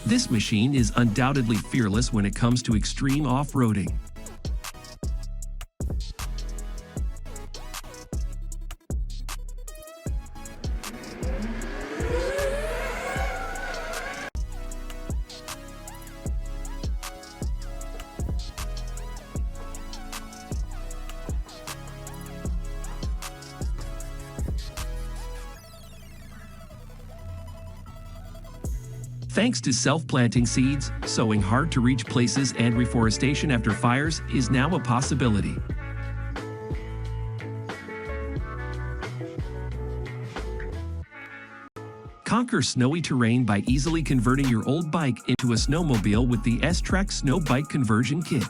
This machine is undoubtedly fearless when it comes to extreme off-roading. Thanks to self-planting seeds, sowing hard-to-reach places and reforestation after fires is now a possibility. Conquer snowy terrain by easily converting your old bike into a snowmobile with the S-Track Snow Bike Conversion Kit.